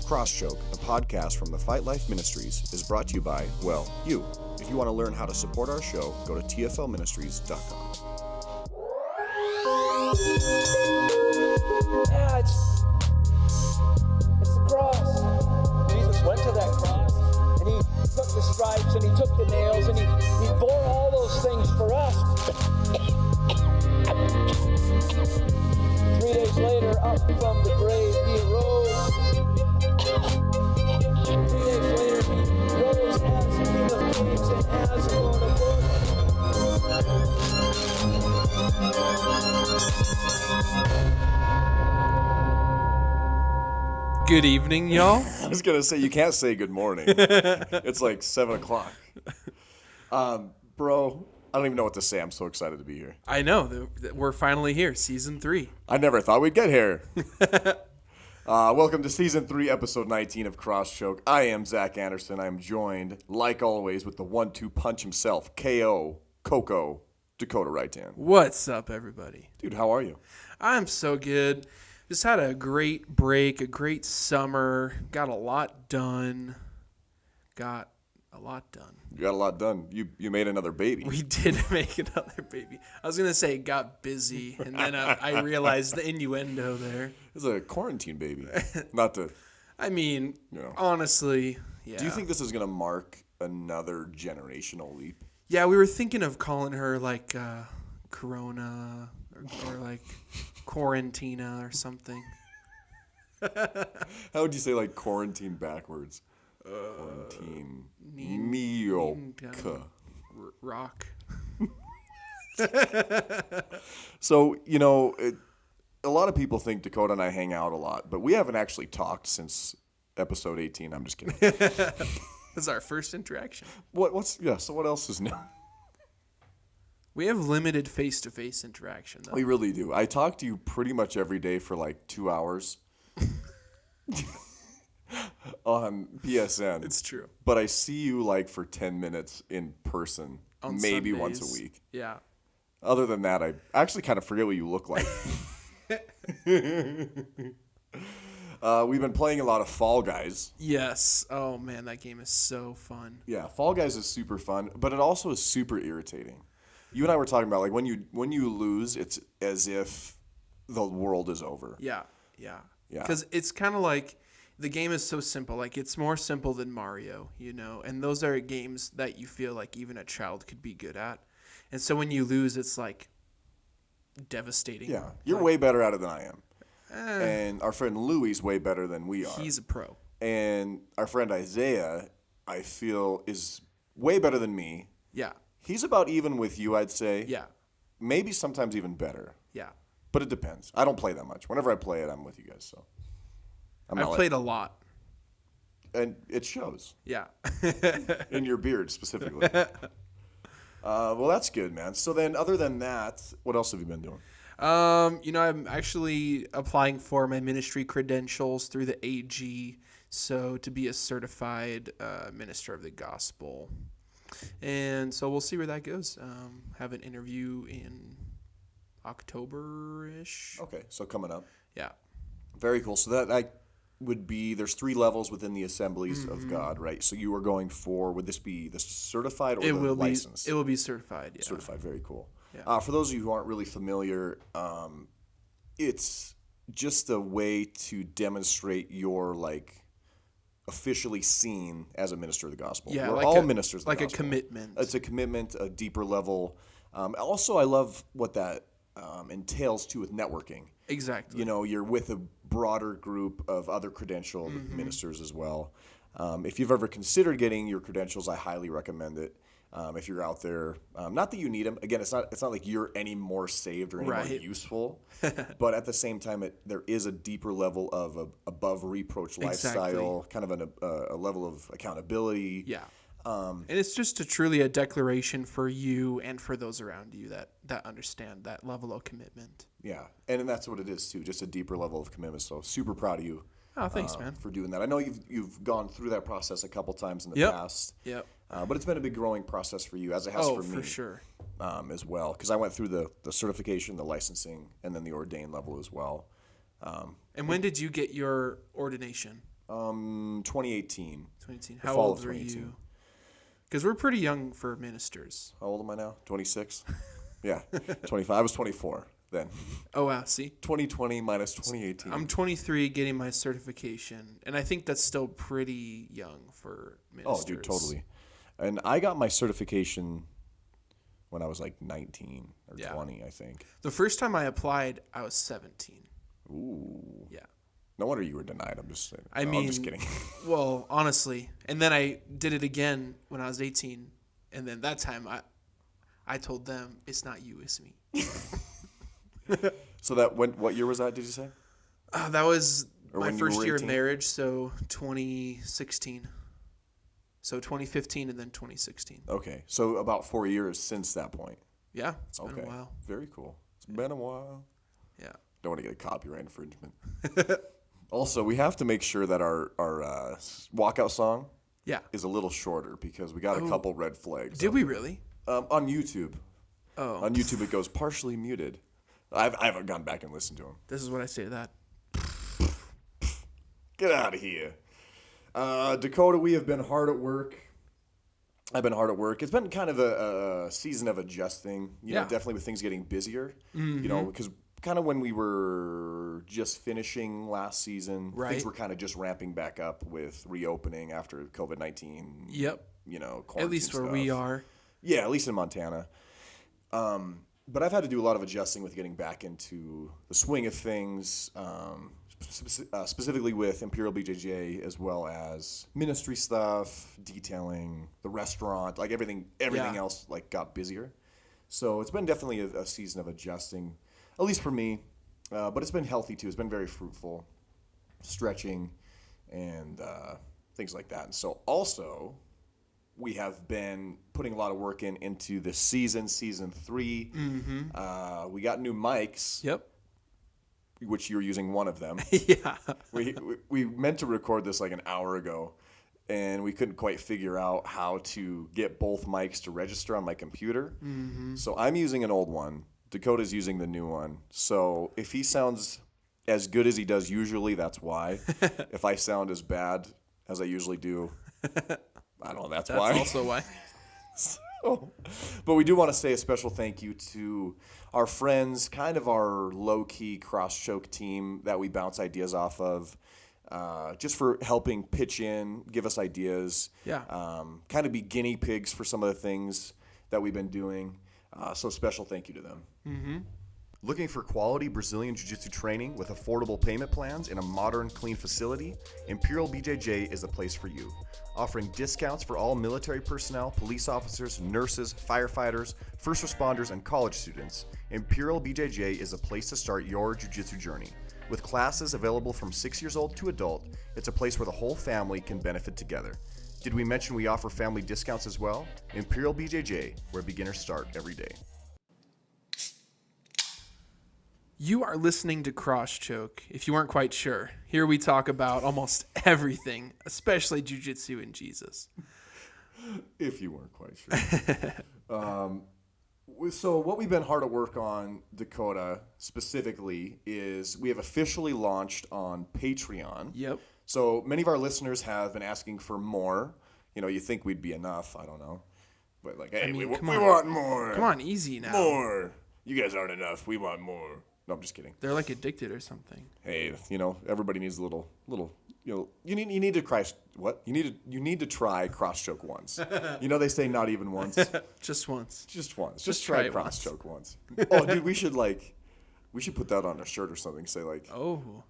Cross Choke, a podcast from the Fight Life Ministries, is brought to you by, well, you. If you want to learn how to support our show, go to tflministries.com. Yeah, it's the cross. Jesus went to that cross, and he took the stripes, and he took the nails, and he bore all those things for us. 3 days later, up from the grave, he arose. 3 days later, he rose as King of Kings and as Lord of Lords. Good evening, y'all. I was going to say, you can't say good morning. It's like 7 o'clock. Bro, I don't even know what to say. I'm so excited to be here. I know. We're finally here, Season 3. I never thought we'd get here. Welcome to Season 3, Episode 19 of Cross Choke. I am Zach Anderson. I'm joined, like always, with the 1-2 punch himself, KO, Coco, Dakota Right-Hand. What's up, everybody? Dude, how are you? I'm so good. Just had a great break, a great summer. Got a lot done. You got a lot done. You made another baby. We did make another baby. I was going to say got busy, and then I realized the innuendo there. It's a quarantine baby. Not to... I mean, honestly, yeah. Do you think this is going to mark another generational leap? Yeah, we were thinking of calling her, like, Corona or like Quarantina or something. How would you say, like, quarantine backwards? Quarantine. Mioka. Rock. So, a lot of people think Dakota and I hang out a lot, but we haven't actually talked since episode 18. I'm just kidding. This is our first interaction. So what else is new? We have limited face-to-face interaction, though. We really do. I talk to you pretty much every day for like 2 hours on PSN. It's true. But I see you like for 10 minutes in person, on maybe Sundays. once a week. Yeah. Other than that, I actually kind of forget what you look like. We've been playing a lot of Fall Guys. Yes. Oh, man, that game is so fun. Yeah, Fall Guys is super fun, but it also is super irritating. You and I were talking about, like, when you lose, it's as if the world is over. Yeah. Because it's kind of like the game is so simple. Like, it's more simple than Mario, and those are games that you feel like even a child could be good at. And so when you lose, it's, like, devastating. Yeah, you're way better at it than I am. And our friend Louie is way better than we are. He's a pro. And our friend Isaiah, I feel, is way better than me. Yeah. He's about even with you, I'd say. Yeah. Maybe sometimes even better. Yeah. But it depends. I don't play that much. Whenever I play it, I'm with you guys. So I've played a lot. And it shows. Yeah. In your beard, specifically. Well, that's good, man. So then, other than that, what else have you been doing? I'm actually applying for my ministry credentials through the AG, so to be a certified minister of the gospel. And so we'll see where that goes. Have an interview in October-ish. Okay, so coming up. Yeah. Very cool. So that would be, there's 3 levels within the Assemblies of God, right? So you are going for, would this be the certified or the licensed? It will be certified, yeah. Certified, very cool. Yeah. For those of you who aren't really familiar, it's just a way to demonstrate your, like, officially seen as a minister of the gospel. Yeah, We're like all ministers of the gospel. Like a commitment. It's a commitment, a deeper level. Also, I love what that entails, too, with networking. Exactly. You're with a broader group of other credentialed ministers as well. If you've ever considered getting your credentials, I highly recommend it. If you're out there, not that you need them. Again, it's not like you're any more saved or any more useful, but at the same time, there is a deeper level of above reproach lifestyle, kind of a level of accountability. Yeah. And it's just truly a declaration for you and for those around you that understand that level of commitment. Yeah, and that's what it is too, just a deeper level of commitment. So super proud of you. Oh, thanks, man, for doing that. I know you've gone through that process a couple times in the past. Yep. But it's been a big growing process for you, as it has for me. For sure. As well, because I went through the certification, the licensing, and then the ordained level as well. And when did you get your ordination? 2018. 2018. The How fall old of were 2018. you? Because we're pretty young for ministers. How old am I now? 26? Yeah, 25. I was 24 then. Oh, wow. See? 2020 minus 2018. I'm 23 getting my certification, and I think that's still pretty young for ministers. Oh, dude, totally. And I got my certification when I was like 19 or 20, I think. The first time I applied, I was 17. Ooh. Yeah. No wonder you were denied. I'm just saying. I No, mean, I'm just kidding. Well, honestly. And then I did it again when I was 18. And then that time I told them, it's not you, it's me. So what year was that, did you say? That was Or my when you first were year of 18? marriage, so 2016. So 2015 and then 2016. Okay. So about 4 years since that point. Yeah, it's been Okay. a while. Very cool. It's been a while. Yeah. Don't want to get a copyright infringement. Also, we have to make sure that our walkout song Yeah. is a little shorter because we got a couple red flags. Did we really? On YouTube. Oh. On YouTube, it goes partially muted. I haven't gone back and listened to them. This is what I say to that. Get out of here. Dakota, we have been hard at work. I've been hard at work. It's been kind of a season of adjusting, you know, Yeah. definitely with things getting busier, you know, because kind of when we were just finishing last season, Right. things were kind of just ramping back up with reopening after COVID-19, Yep. you know, At quarantine least where we stuff. are. Yeah, at least in Montana. But I've had to do a lot of adjusting with getting back into the swing of things, specifically with Imperial BJJ, as well as ministry stuff, detailing, the restaurant, like everything Yeah. else like got busier. So it's been definitely a season of adjusting, at least for me. But it's been healthy too. It's been very fruitful, stretching, and things like that. And so also, we have been putting a lot of work into this season 3. We got new mics, Yep. which you're using one of them. Yeah. we meant to record this like an hour ago, and we couldn't quite figure out how to get both mics to register on my computer. So I'm using an old one. Dakota's using the new one. So if he sounds as good as he does usually, that's why. If I sound as bad as I usually do, I don't know, that's why. That's also why. But we do want to say a special thank you to our friends, kind of our low-key Cross Choke team that we bounce ideas off of, just for helping pitch in, give us ideas, Yeah. kind of be guinea pigs for some of the things that we've been doing. So special thank you to them. Looking for quality Brazilian Jiu-Jitsu training with affordable payment plans in a modern, clean facility? Imperial BJJ is the place for you. Offering discounts for all military personnel, police officers, nurses, firefighters, first responders, and college students, Imperial BJJ is a place to start your Jiu-Jitsu journey. With classes available from 6 years old to adult, it's a place where the whole family can benefit together. Did we mention we offer family discounts as well? Imperial BJJ, where beginners start every day. You are listening to Cross Choke. If you weren't quite sure, here we talk about almost everything, especially jiu-jitsu and Jesus. If you weren't quite sure. So what we've been hard at work on, Dakota, specifically, is we have officially launched on Patreon. Yep. So many of our listeners have been asking for more. You know, you think we'd be enough. I don't know. But like, hey, we come on. want more. Come on, easy now. More. You guys aren't enough. We want more. No, I'm just kidding. They're like addicted or something. Hey, you know, everybody needs a little, you know, you need to try what? You need to try cross choke once. You know, they say not even once. Just once. Just once. Just Just try try it cross once. choke once. Oh, dude, we should put that on a shirt or something. Say like Oh.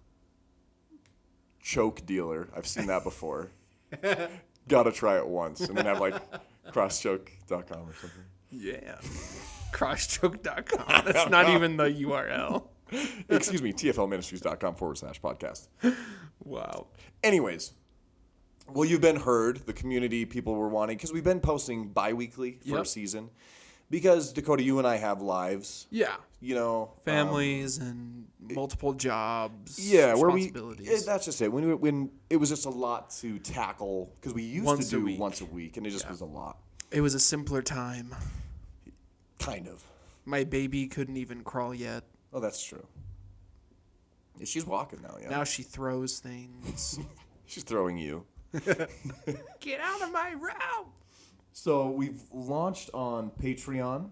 choke dealer. I've seen that before. Gotta try it once, and then have like crosschoke.com or something. Yeah. Crosschoke.com. That's not even the URL. Excuse me, tflministries.com/podcast. Wow. Anyways, well, you've been heard. The community, people were wanting, because we've been posting bi-weekly for a Yep. season. Because, Dakota, you and I have lives, Yeah. you know. Families and multiple jobs. Yeah, where responsibilities. that's just it. When it was just a lot to tackle, because we used Once to a do week. once a week, and it just was a lot. It was a simpler time. Kind of. My baby couldn't even crawl yet. Oh, that's true. Yeah, she's walking now, yeah. Now she throws things. She's throwing you. Get out of my route. So we've launched on Patreon,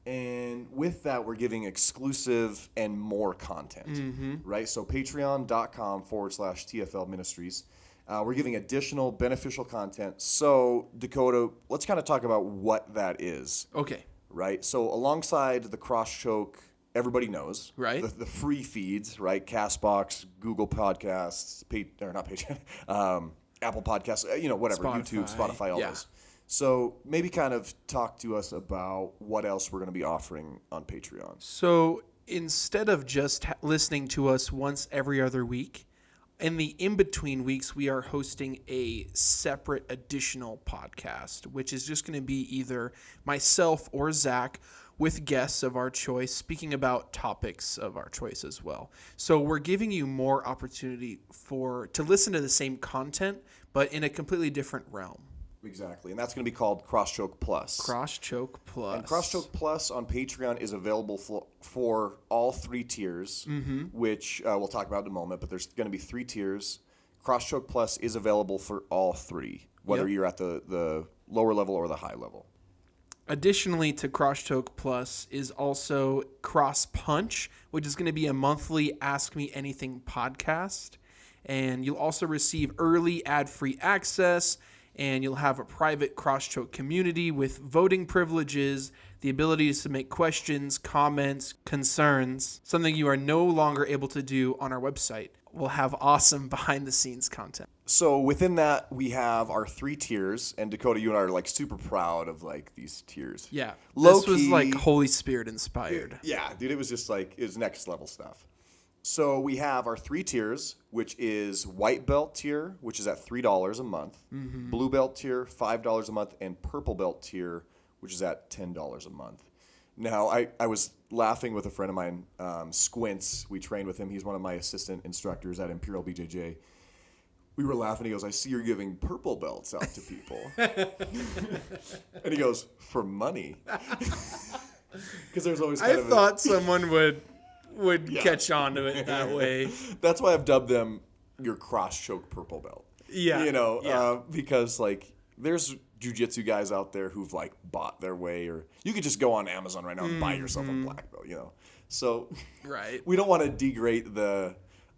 and with that, we're giving exclusive and more content, right? So patreon.com/TFL Ministries. We're giving additional beneficial content. So, Dakota, let's kind of talk about what that is. Okay. Right? So alongside the Cross Choke, everybody knows. Right. The free feeds, right? CastBox, Google Podcasts, Apple Podcasts, whatever, YouTube, Spotify, all those. So maybe kind of talk to us about what else we're going to be offering on Patreon. So instead of just listening to us once every other week, in the in-between weeks, we are hosting a separate additional podcast, which is just going to be either myself or Zach with guests of our choice, speaking about topics of our choice as well. So we're giving you more opportunity to listen to the same content, but in a completely different realm. Exactly. And that's going to be called Cross Choke Plus. Cross Choke Plus. And Cross Choke Plus on Patreon is available for all 3 tiers, which we'll talk about in a moment, but there's going to be 3 tiers. Cross Choke Plus is available for all 3, whether you're at the lower level or the high level. Additionally to Cross Choke Plus is also Cross Punch, which is going to be a monthly Ask Me Anything podcast. And you'll also receive early ad-free access, and you'll have a private Cross Choke community with voting privileges, the ability to submit questions, comments, concerns, something you are no longer able to do on our website. We'll have awesome behind-the-scenes content. So within that, we have our 3 tiers, and Dakota, you and I are like super proud of like these tiers. Yeah, Low-key, this was like Holy Spirit inspired. Yeah, dude, it was just like, it was next level stuff. So we have our 3 tiers, which is white belt tier, which is at $3 a month, blue belt tier, $5 a month, and purple belt tier, which is at $10 a month. Now, I was laughing with a friend of mine, Squints. We trained with him. He's one of my assistant instructors at Imperial BJJ. We were laughing. He goes, I see you're giving purple belts out to people. And he goes, for money. Because there's always kind I thought someone would catch on to it that way. That's why I've dubbed them your Cross Choke purple belt. Yeah. Because like there's jiu-jitsu guys out there who've like bought their way, or you could just go on Amazon right now and buy yourself a black belt, So right. We don't want to degrade the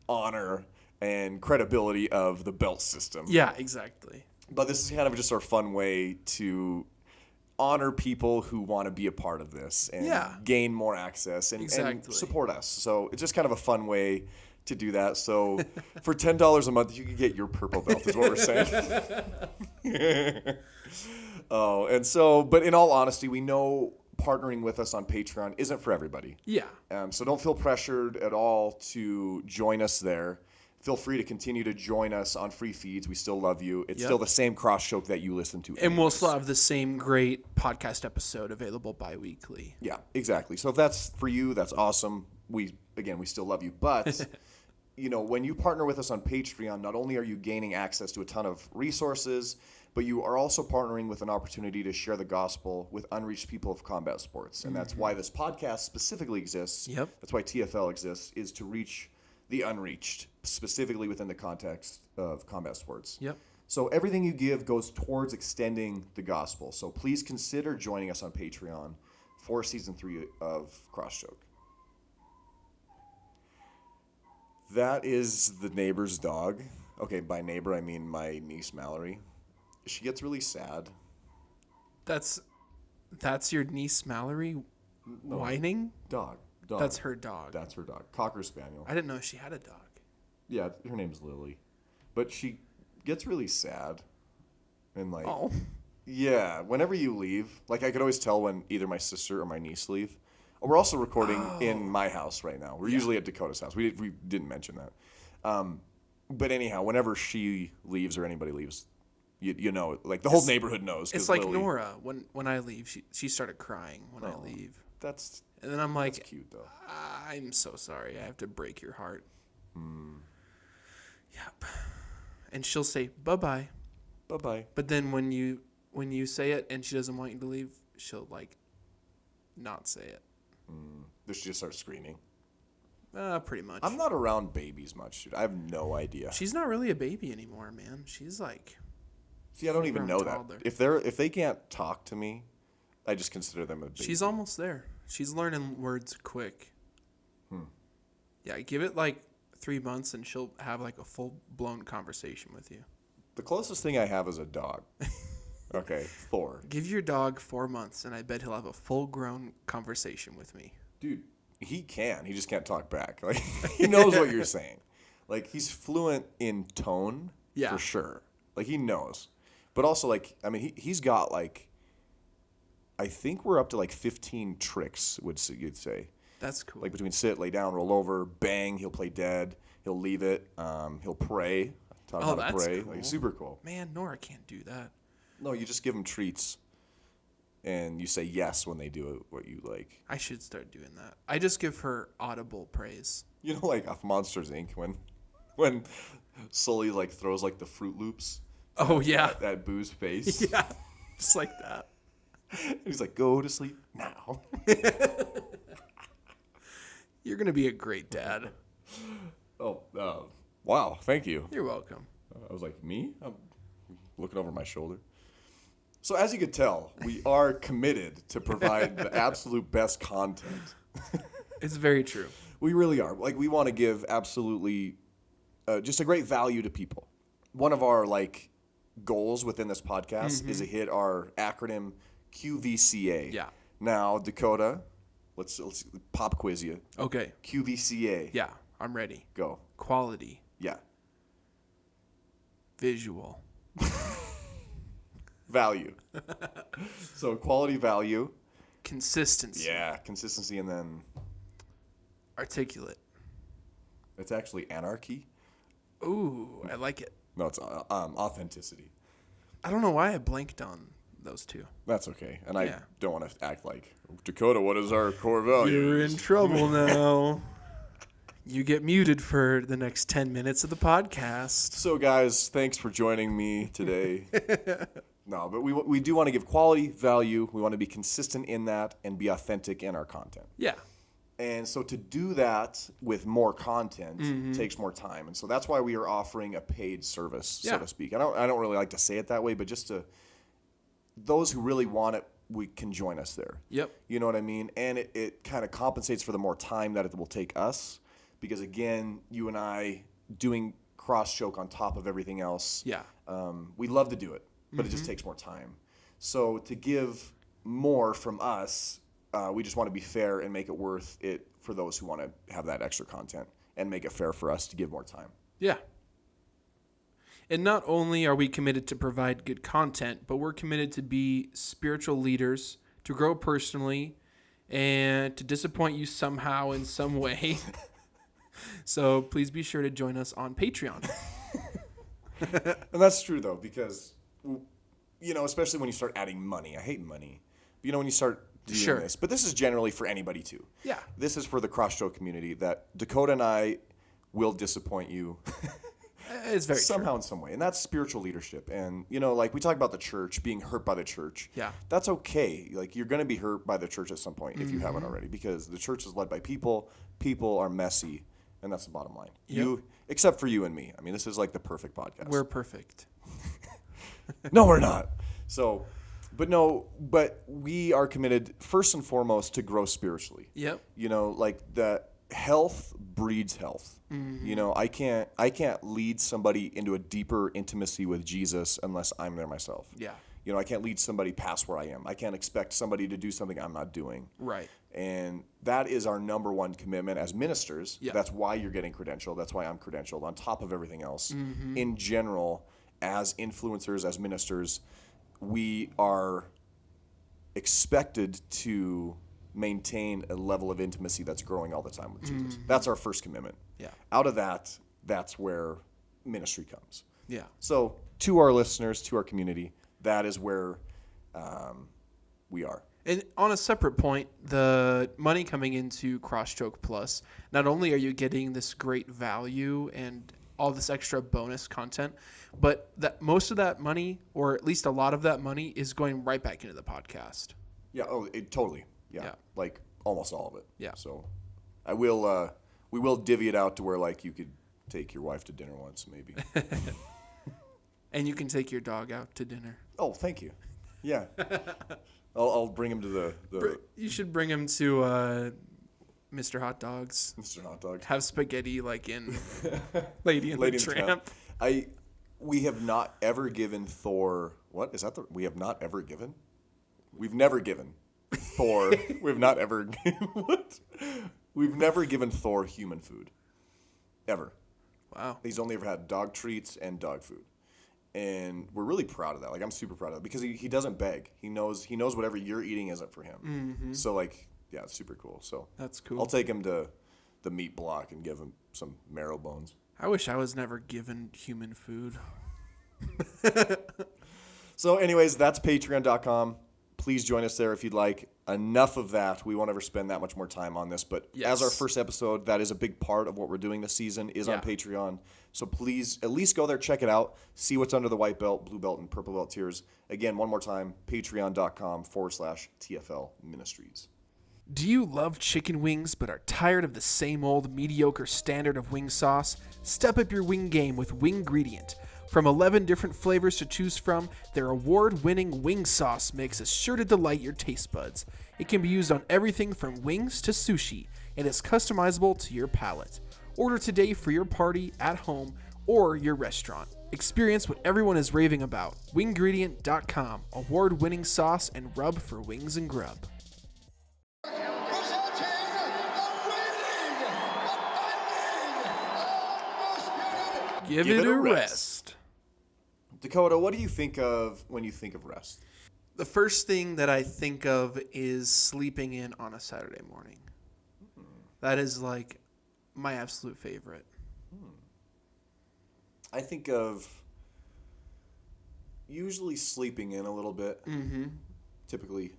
honor and credibility of the belt system. Yeah, exactly. But this is kind of just our fun way to honor people who want to be a part of this and gain more access and support us. So it's just kind of a fun way to do that. So for $10 a month, you can get your purple belt is what we're saying. But in all honesty, we know partnering with us on Patreon isn't for everybody. Yeah. So don't feel pressured at all to join us there. Feel free to continue to join us on free feeds. We still love you. It's still the same Cross Choke that you listen to. And we'll still have the same great podcast episode available bi-weekly. Yeah, exactly. So if that's for you, that's awesome. We still love you. But, when you partner with us on Patreon, not only are you gaining access to a ton of resources, but you are also partnering with an opportunity to share the gospel with unreached people of combat sports. And that's why this podcast specifically exists. Yep. That's why TFL exists, is to reach the unreached, specifically within the context of combat sports. Yep. So everything you give goes towards extending the gospel. So please consider joining us on Patreon for season 3 of Cross Choke. That is the neighbor's dog. Okay, by neighbor I mean my niece Mallory. She gets really sad. That's your niece Mallory whining? Dog. That's her dog. That's her dog. Cocker Spaniel. I didn't know she had a dog. Yeah, her name's Lily. But she gets really sad. And like, yeah, whenever you leave, like I could always tell when either my sister or my niece leave. We're also recording in my house right now. We're usually at Dakota's house. We didn't mention that. But anyhow, whenever she leaves or anybody leaves, you know, like the whole neighborhood knows. It's like Lily, Nora. When I leave, she started crying when I leave. And then I'm like, that's cute though. I'm so sorry. I have to break your heart. Yep. And she'll say, bye-bye. Bye-bye. But then when you say it and she doesn't want you to leave, she'll like not say it. Does she just start screaming? Pretty much. I'm not around babies much, dude. I have no idea. She's not really a baby anymore, man. She's like. See, I don't even know toddler. that. If they can't talk to me, I just consider them a baby. She's almost there. She's learning words quick. Yeah, give it like 3 months and she'll have like a full-blown conversation with you. The closest thing I have is a dog. Okay, 4. Give your dog 4 months and I bet he'll have a full-grown conversation with me. Dude, he can. He just can't talk back. Like, he knows what you're saying. Like, he's fluent in tone, for sure. Like, he knows. But also, like, I mean, he's got, like, I think we're up to, like, 15 tricks, you'd say. That's cool. Like, between sit, lay down, roll over, bang, he'll play dead, he'll leave it, he'll pray. Taught him how to pray. Cool. Like, super cool. Man, Nora can't do that. No, you just give them treats, and you say yes when they do what you like. I should start doing that. I just give her audible praise. You know, like off Monsters, Inc., when Sully, like, throws, like, the Fruit Loops. Oh, yeah. That Boo's face. Yeah, just like that. And he's like, go to sleep now. You're going to be a great dad. Wow, thank you. You're welcome. I was like, me? I'm looking over my shoulder. So as you could tell, we are committed to provide the absolute best content. It's very true. We really are. Like, we want to give absolutely just a great value to people. One of our, like, goals within this podcast is to hit our acronym QVCA. Yeah. Now, Dakota, let's pop quiz you. Okay. QVCA. Yeah, I'm ready. Go. Quality. Yeah. Visual. Value. So quality, value. Consistency. Yeah, consistency, and then Articulate. it's actually anarchy. Ooh, I like it. No, it's authenticity. I don't know why I blanked on those two. That's okay. And Yeah. I don't want to act like, Dakota, what is our core value? You're in trouble now. You get muted for the next 10 minutes of the podcast. So, guys, thanks for joining me today. No, but we do want to give quality, value. We want to be consistent in that and be authentic in our content. Yeah. And so to do that with more content takes more time. And so that's why we are offering a paid service, so to speak. I don't really like to say it that way, but just to those who really want it, we can join us there. Yep. You know what I mean? And it kind of compensates for the more time that it will take us. Because, again, you and I doing cross choke on top of everything else, we love to do it, but it just takes more time. So to give more from us, we just want to be fair and make it worth it for those who want to have that extra content and make it fair for us to give more time. Yeah. And not only are we committed to provide good content, but we're committed to be spiritual leaders, to grow personally, and to disappoint you somehow in some way. So please be sure to join us on Patreon. And that's true, though, because, you know, especially when you start adding money. I hate money. You know, when you start doing this. But this is generally for anybody, too. Yeah. This is for the cross choke community that Dakota and I will disappoint you. It's very somehow true. in some way. And that's spiritual leadership. And, you know, like we talk about the church, being hurt by the church. Yeah. That's okay. Like, you're going to be hurt by the church at some point if you haven't already, because the church is led by people. People are messy. And that's the bottom line. Yep. Except for you and me. I mean, this is like the perfect podcast. We're perfect. No, we're not. So, but we are committed first and foremost to grow spiritually. Yep. You know, like the health breeds health. You know, I can't lead somebody into a deeper intimacy with Jesus unless I'm there myself. Yeah. You know, I can't lead somebody past where I am. I can't expect somebody to do something I'm not doing. Right. And that is our number one commitment as ministers. Yeah. That's why you're getting credentialed. That's why I'm credentialed on top of everything else. In general, as influencers, as ministers, we are expected to maintain a level of intimacy that's growing all the time with Jesus. That's our first commitment. Yeah. Out of that, that's where ministry comes. Yeah. So to our listeners, to our community, that is where we are. And on a separate point, the money coming into Cross Choke Plus, not only are you getting this great value and all this extra bonus content, but that most of that money, or at least a lot of that money, is going right back into the podcast. Yeah. Oh, totally. Yeah. Yeah. Like almost all of it. Yeah. So I will We will divvy it out to where like you could take your wife to dinner once, maybe. And you can take your dog out to dinner. Oh, thank you. Yeah. I'll bring him to the You should bring him to Mr. Hot Dogs. Mr. Hot Dog. Have spaghetti like in Lady and the Tramp. We have not ever given Thor. What is that? We have not ever given. We've never given Thor. We've not ever. What? We've never given Thor human food. Ever. Wow. He's only ever had dog treats and dog food. And we're really proud of that. Like, I'm super proud of that because he doesn't beg. He knows whatever you're eating isn't for him. Mm-hmm. So, like, yeah, it's super cool. So that's cool. I'll take him to the meat block and give him some marrow bones. I wish I was never given human food. So, anyways, that's patreon.com. Please join us there if you'd like. Enough of that. We won't ever spend that much more time on this. But as our first episode, that is a big part of what we're doing this season is on Patreon. So please at least go there, check it out, see what's under the white belt, blue belt, and purple belt tiers. Again, one more time, patreon.com/TFL Ministries. Do you love chicken wings but are tired of the same old mediocre standard of wing sauce? Step up your wing game with Wingredient. From 11 different flavors to choose from, their award-winning wing sauce mix is sure to delight your taste buds. It can be used on everything from wings to sushi, and is customizable to your palate. Order today for your party, at home, or your restaurant. Experience what everyone is raving about. Wingredient.com, award-winning sauce and rub for wings and grub. Give it a rest. Dakota, what do you think of when you think of rest? The first thing that I think of is sleeping in on a Saturday morning. That is like my absolute favorite. I think of usually sleeping in a little bit. Mm-hmm. Typically,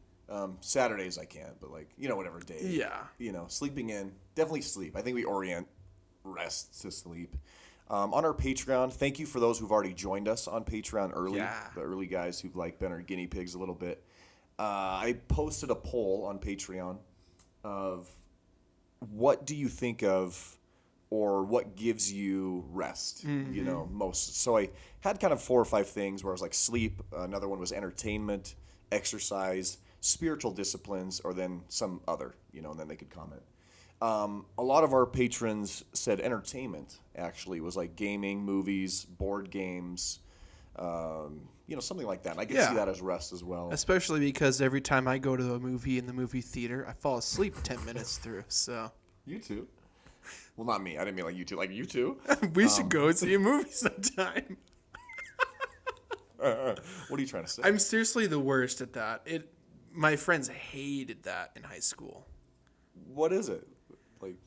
Saturdays I can't, but like, whatever day. Yeah. Sleeping in. Definitely sleep. I think we orient rest to sleep. On our Patreon, thank you for those who've already joined us on Patreon early. Yeah. The early guys who've been our guinea pigs a little bit. I posted a poll on Patreon of what do you think of or what gives you rest, most. So I had kind of 4 or 5 things where I was like sleep. Another one was entertainment, exercise, spiritual disciplines, or then some other, and then they could comment. A lot of our patrons said entertainment actually was like gaming, movies, board games, something like that. And I could see that as rest as well. Especially because every time I go to a movie in the movie theater, I fall asleep 10 minutes through. So you too? Well, not me. I didn't mean like you two. Like you too? We should go see a movie sometime. What are you trying to say? I'm seriously the worst at that. My friends hated that in high school. What is it?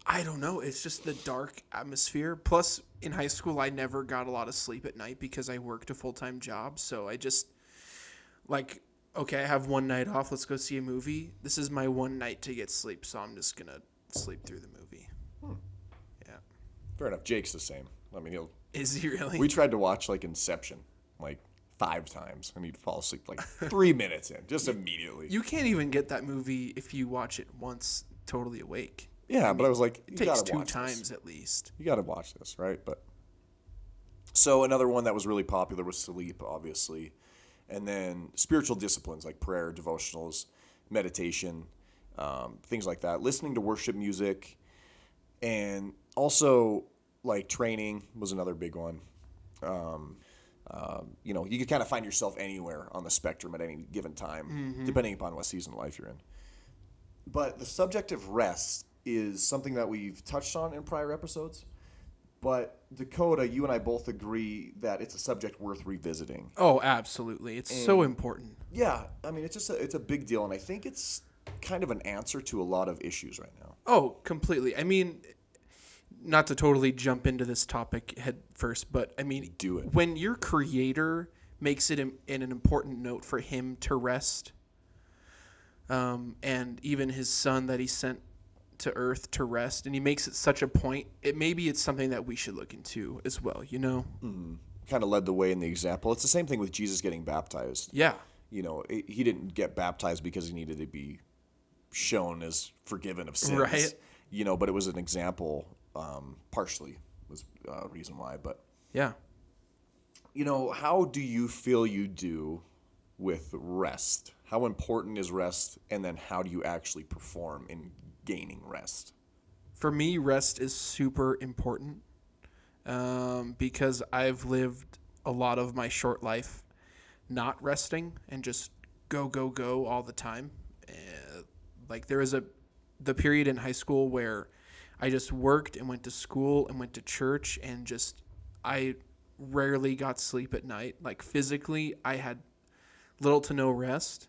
I don't know. It's just the dark atmosphere. Plus, in high school, I never got a lot of sleep at night because I worked a full-time job. So I just, okay, I have one night off. Let's go see a movie. This is my one night to get sleep, so I'm just going to sleep through the movie. Yeah. Fair enough. Jake's the same. I mean, Is he really? We tried to watch, Inception, 5 times, and he'd fall asleep 3 minutes in, just immediately. You can't even get that movie if you watch it once totally awake. Yeah, but I was like, it takes 2 times at least. You got to watch this, right? So another one that was really popular was sleep, obviously. And then spiritual disciplines like prayer, devotionals, meditation, things like that. Listening to worship music. And also, training was another big one. You could kind of find yourself anywhere on the spectrum at any given time, depending upon what season of life you're in. But the subject of rest is something that we've touched on in prior episodes. But Dakota, you and I both agree that it's a subject worth revisiting. Oh, absolutely. It's so important. Yeah. I mean, it's a big deal. And I think it's kind of an answer to a lot of issues right now. Oh, completely. I mean, not to totally jump into this topic head first, but I mean, do it. When your creator makes it in an important note for him to rest, and even his son that he sent to earth to rest, and he makes it such a point, maybe it's something that we should look into as well, Mm-hmm. Kind of led the way in the example. It's the same thing with Jesus getting baptized. Yeah. He didn't get baptized because he needed to be shown as forgiven of sins. Right. But it was an example partially was a reason why. But, Yeah. How do you feel you do with rest? How important is rest? And then how do you actually perform in gaining rest? For me, rest is super important because I've lived a lot of my short life not resting and just go all the time. Like there was the period in high school where I just worked and went to school and went to church and just I rarely got sleep at night. Like physically, I had little to no rest,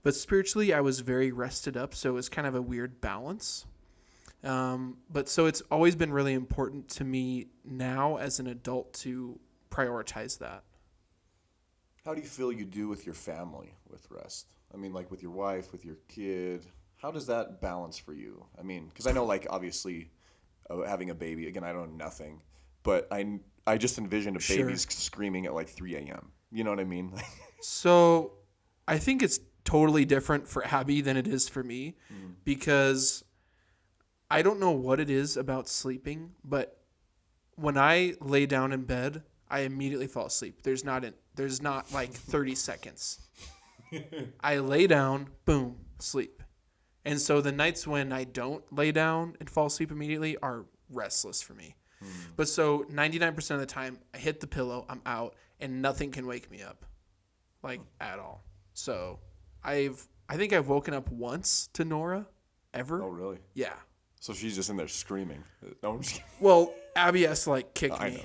but spiritually, I was very rested up. So it was kind of a weird balance. But so it's always been really important to me now as an adult to prioritize that. How do you feel you do with your family with rest? I mean, like with your wife, with your kid. How does that balance for you? I mean, because I know, like, obviously, having a baby, again, I don't know nothing, but I just envisioned a baby's screaming at like 3 a.m. You know what I mean? So I think it's totally different for Abby than it is for me because I don't know what it is about sleeping, but when I lay down in bed, I immediately fall asleep. There's not like 30 seconds. I lay down, boom, sleep. And so the nights when I don't lay down and fall asleep immediately are restless for me. But so 99% of the time, I hit the pillow, I'm out, and nothing can wake me up, like at all. So I think I've woken up once to Nora, ever. Oh, really? Yeah. So she's just in there screaming. No, I'm just kidding. Well, Abby has to like kick I me. know.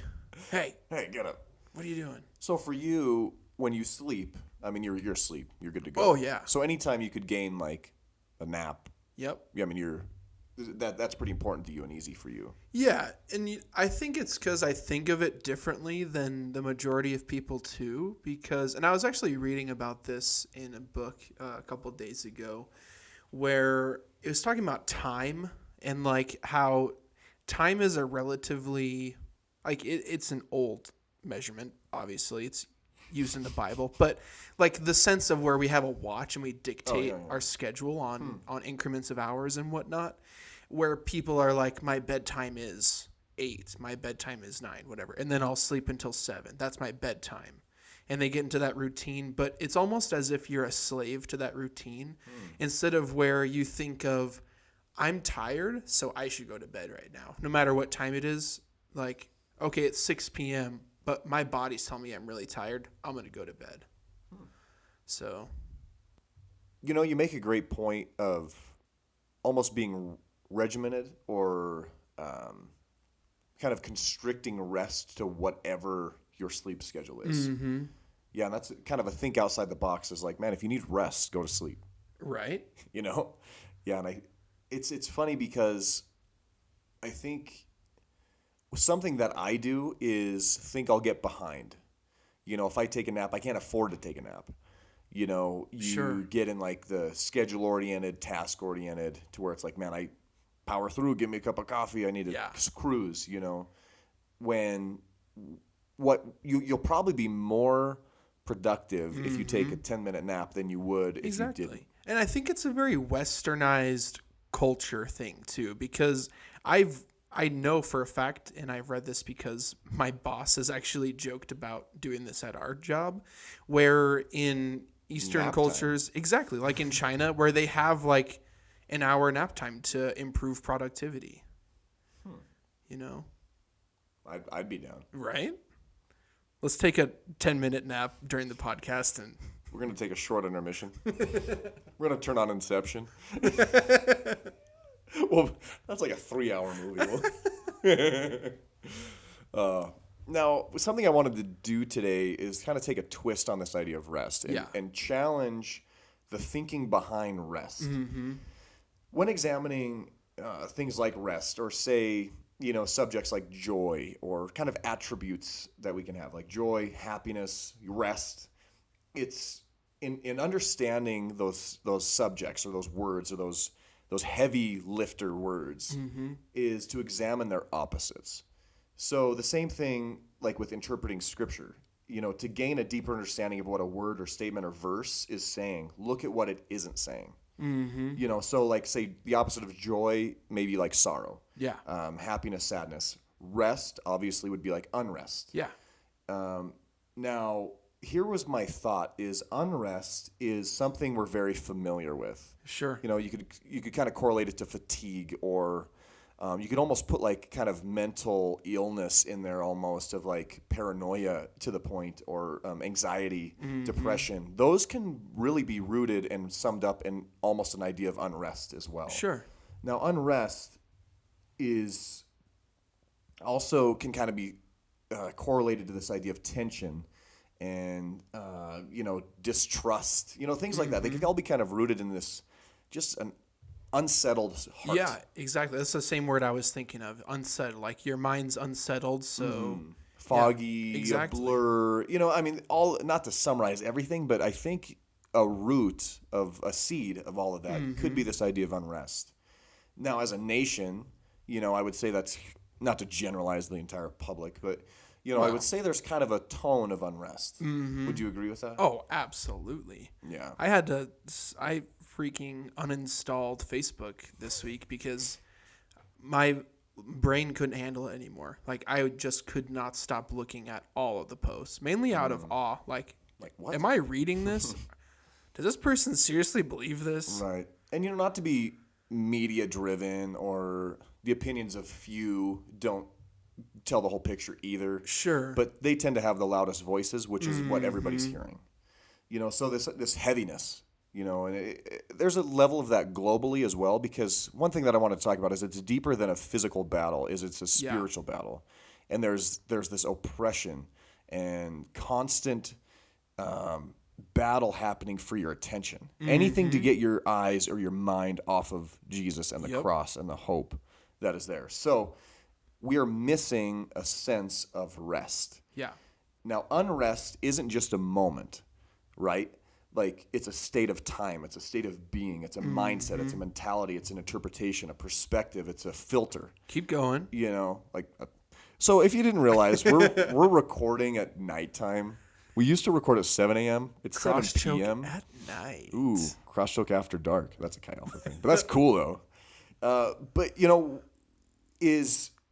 Hey, Get up. what are you doing? So for you, when you sleep, I mean, you're asleep. You're good to go. Oh, yeah. So anytime you could gain like a nap, Yep. I mean, that's pretty important to you and easy for you. Yeah, and I think it's because I think of it differently than the majority of people too. And I was actually reading about this in a book a couple of days ago, where it was talking about time and like how time is a relatively like it's an old measurement. Obviously, it's used in the Bible, but like the sense of where we have a watch and we dictate our schedule on increments of hours and whatnot, where people are like, my bedtime is 8, my bedtime is 9, whatever, and then I'll sleep until 7. That's my bedtime. And they get into that routine, but it's almost as if you're a slave to that routine instead of where you think of, I'm tired, so I should go to bed right now, no matter what time it is. Like, okay, it's 6 p.m., but my body's telling me I'm really tired. I'm going to go to bed. So. You make a great point of almost being regimented or kind of constricting rest to whatever your sleep schedule is. Mm-hmm. Yeah, and that's kind of a think outside the box is like, man, if you need rest, go to sleep. Right. Yeah, and it's funny because I think something that I do is think I'll get behind. If I take a nap, I can't afford to take a nap. You get in like the schedule-oriented, task-oriented to where it's like, man, I power through, give me a cup of coffee, I need to cruise, when you'll probably be more productive if you take a 10-minute nap than you would if you didn't. And I think it's a very westernized culture thing too, because I know for a fact, and I've read this because my boss has actually joked about doing this at our job, where in Eastern nap cultures, time. Exactly, like in China, where they have like an hour nap time to improve productivity. I'd be down. Right? Let's take a 10-minute nap during the podcast and we're going to take a short intermission. We're going to turn on Inception. Well, that's like a 3-hour movie. Now, something I wanted to do today is kind of take a twist on this idea of rest and challenge the thinking behind rest. Mm-hmm. When examining things like rest or say, subjects like joy or kind of attributes that we can have, like joy, happiness, rest, it's in understanding those subjects or those words or those heavy lifter words is to examine their opposites. So the same thing like with interpreting scripture, to gain a deeper understanding of what a word or statement or verse is saying, look at what it isn't saying. You know, so like say the opposite of joy, maybe like sorrow. Yeah. Happiness, sadness. Rest obviously would be like unrest. Yeah. Now, here was my thought: is unrest is something we're very familiar with. Sure. You know, you could kind of correlate it to fatigue, or you could almost put like kind of mental illness in there, almost of like paranoia to the point, or anxiety, depression. Those can really be rooted and summed up in almost an idea of unrest as well. Sure. Now, unrest is also can kind of be correlated to this idea of tension and you know, distrust, you know, things like that. They can all be kind of rooted in this just an unsettled heart. Yeah, exactly. That's the same word I was thinking of. Unsettled. Like your mind's unsettled, so Foggy, exactly. a blur. You know, I mean, all, not to summarize everything, but I think a root of a seed of all of that could be this idea of unrest. Now, as a nation, you know, I would say that's not to generalize the entire public, but you know, I would say there's kind of a tone of unrest. Would you agree with that? Oh, absolutely. Yeah. I freaking uninstalled Facebook this week because my brain couldn't handle it anymore. Like I just could not stop looking at all of the posts, mainly out of awe. Like what? Am I reading this? Does this person seriously believe this? Right. And, you know, not to be media driven, or the opinions of few don't tell the whole picture either. Sure. But they tend to have the loudest voices, which is what everybody's hearing. You know, so this heaviness, you know, and there's a level of that globally as well, because one thing that I want to talk about is it's deeper than a physical battle, is it's a spiritual battle. And there's this oppression and constant battle happening for your attention. Anything to get your eyes or your mind off of Jesus and the cross and the hope that is there. So we are missing a sense of rest. Yeah. Now, unrest isn't just a moment, right? Like, it's a state of time. It's a state of being. It's a mindset. It's a mentality. It's an interpretation, a perspective. It's a filter. Keep going. You know, like, so if you didn't realize, we're recording at nighttime. We used to record at 7 a.m. It's Cross 7 p.m. choke at night. Ooh, cross choke after dark. That's a Chi Alpha thing. But that's cool, though. But, you know,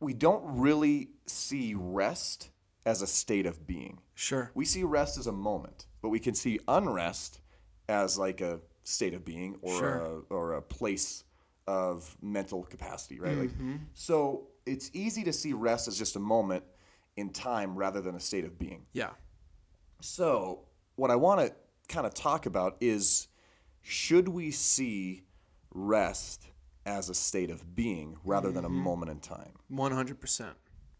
we don't really see rest as a state of being. Sure. We see rest as a moment, but we can see unrest as like a state of being, or a place of mental capacity, right? Like, so it's easy to see rest as just a moment in time rather than a state of being. Yeah. So what I want to kind of talk about is, should we see rest as a state of being rather than a moment in time? 100%.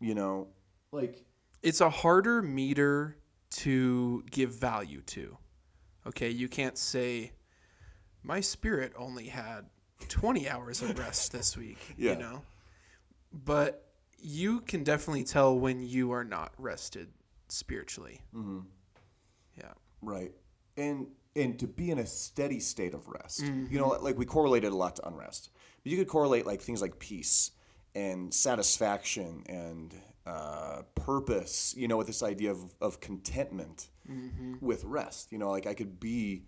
You know, like, It's a harder meter to give value to. Okay, you can't say, my spirit only had 20 hours of rest this week, you know? But you can definitely tell when you are not rested spiritually. Yeah. right. And to be in a steady state of rest, you know, like we correlated a lot to unrest, but you could correlate like things like peace and satisfaction and purpose, you know, with this idea of contentment with rest. You know, like I could be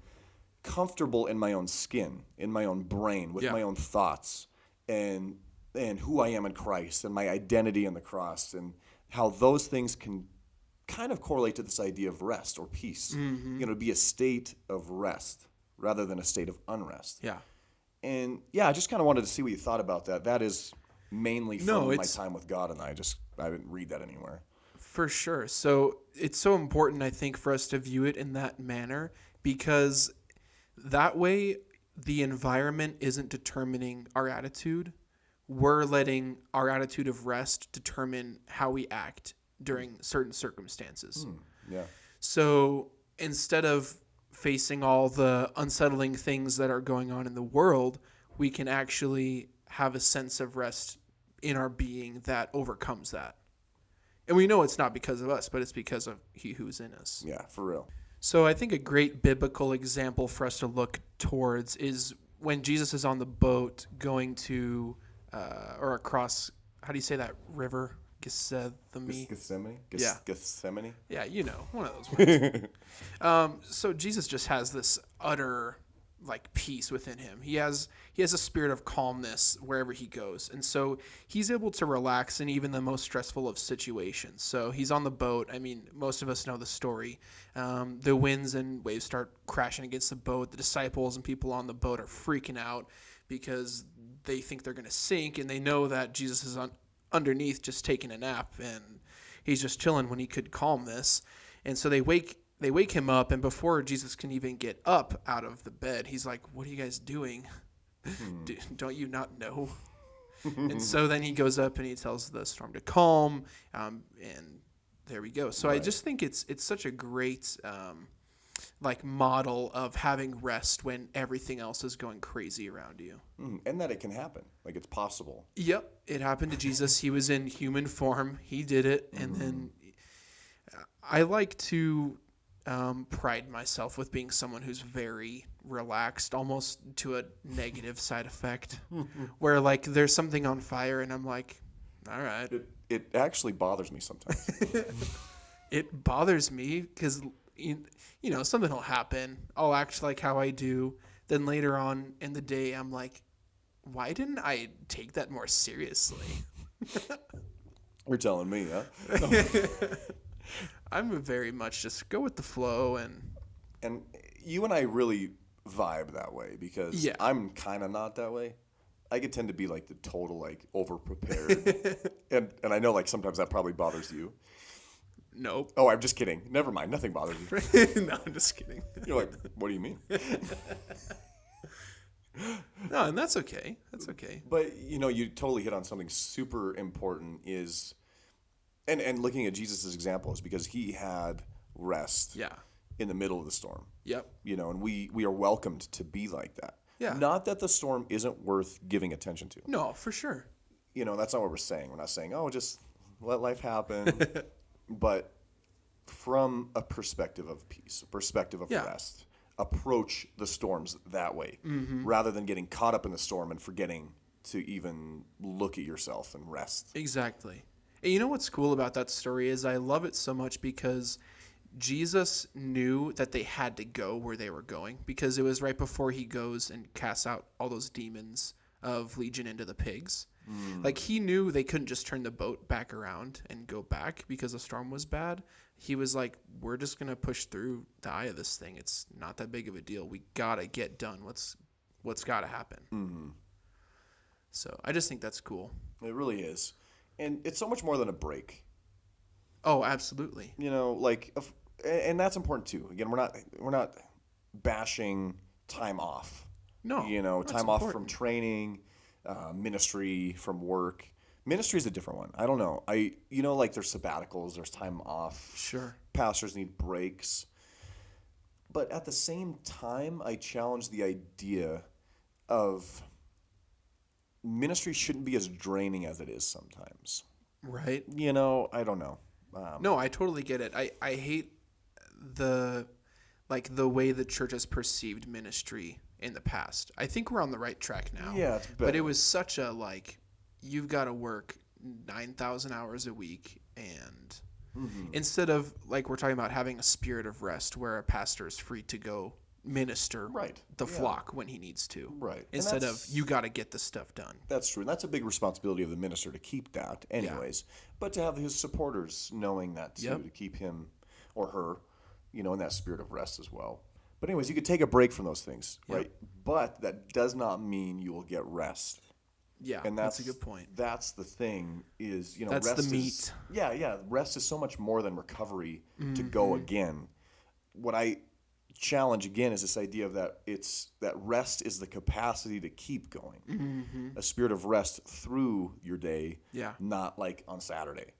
comfortable in my own skin, in my own brain, with my own thoughts, and who I am in Christ, and my identity in the cross, and how those things can kind of correlate to this idea of rest or peace. You know, be a state of rest rather than a state of unrest. Yeah. And yeah, I just kind of wanted to see what you thought about that. That is mainly from my time with God, and I didn't read that anywhere. For sure. So it's so important, I think, for us to view it in that manner, because that way the environment isn't determining our attitude. We're letting our attitude of rest determine how we act during certain circumstances. Yeah. So instead of facing all the unsettling things that are going on in the world, we can actually have a sense of rest in our being that overcomes that. And we know it's not because of us, but it's because of He who's in us. Yeah, for real. So I think a great biblical example for us to look towards is when Jesus is on the boat going to, or across, how do you say that river? Gethsemane? Yeah. Gethsemane? Yeah, you know, one of those words. So Jesus just has this utter like peace within him. He has a spirit of calmness wherever he goes. And so he's able to relax in even the most stressful of situations. So he's on the boat. I mean, most of us know the story. The winds and waves start crashing against the boat. The disciples and people on the boat are freaking out because they think they're going to sink, and they know that Jesus is underneath just taking a nap, and he's just chilling when he could calm this. And so they wake him up, and before Jesus can even get up out of the bed, he's like, "What are you guys doing? Don't you not know?" And so then he goes up and he tells the storm to calm, and there we go. So I just think it's such a great like model of having rest when everything else is going crazy around you. And that it can happen. Like, it's possible. Yep, it happened to Jesus. He was in human form. He did it, and then I like to pride myself with being someone who's very relaxed, almost to a negative side effect, where like there's something on fire and I'm like, all right. It actually bothers me sometimes. It bothers me because, something will happen. I'll act like how I do. Then later on in the day, I'm like, why didn't I take that more seriously? You're telling me, huh? I'm very much just go with the flow, And you and I really vibe that way because I'm kind of not that way. I could tend to be like the total like over prepared, and I know like sometimes that probably bothers you. Nope. Oh, I'm just kidding. Never mind. Nothing bothers you. No, I'm just kidding. You're like, what do you mean? No, and that's okay. That's okay. But you totally hit on something super important is. And looking at Jesus' example is because he had rest in the middle of the storm. Yep. And we are welcomed to be like that. Yeah. Not that the storm isn't worth giving attention to. No, for sure. That's not what we're saying. We're not saying, oh, just let life happen. But from a perspective of peace, a perspective of rest, approach the storms that way rather than getting caught up in the storm and forgetting to even look at yourself and rest. Exactly. And you know what's cool about that story is I love it so much because Jesus knew that they had to go where they were going because it was right before he goes and casts out all those demons of Legion into the pigs. Like he knew they couldn't just turn the boat back around and go back because the storm was bad. He was like, we're just going to push through the eye of this thing. It's not that big of a deal. We got to get done what's got to happen. So I just think that's cool. It really is. And it's so much more than a break. Oh, absolutely. And that's important too. Again, we're not bashing time off. No. Time off from training, ministry, from work. Ministry is a different one. I don't know. Like there's sabbaticals, there's time off. Sure. Pastors need breaks. But at the same time, I challenge the idea of ministry shouldn't be as draining as it is sometimes. Right. I don't know. No, I totally get it. I hate the way the church has perceived ministry in the past. I think we're on the right track now. Yeah, it's better. But it was such a you've got to work 9,000 hours a week, and instead of we're talking about having a spirit of rest where a pastor is free to go minister the flock when he needs to. Right. Instead of you got to get the stuff done. That's true. And that's a big responsibility of the minister to keep that anyways. Yeah. But to have his supporters knowing that too, to keep him or her, in that spirit of rest as well. But anyways, you could take a break from those things, right? But that does not mean you will get rest. Yeah, and that's a good point. That's the thing is, that's rest the meat. Is, rest is so much more than recovery to go again. What I challenge again is this idea of that rest is the capacity to keep going. A spirit of rest through your day, not like on Saturday.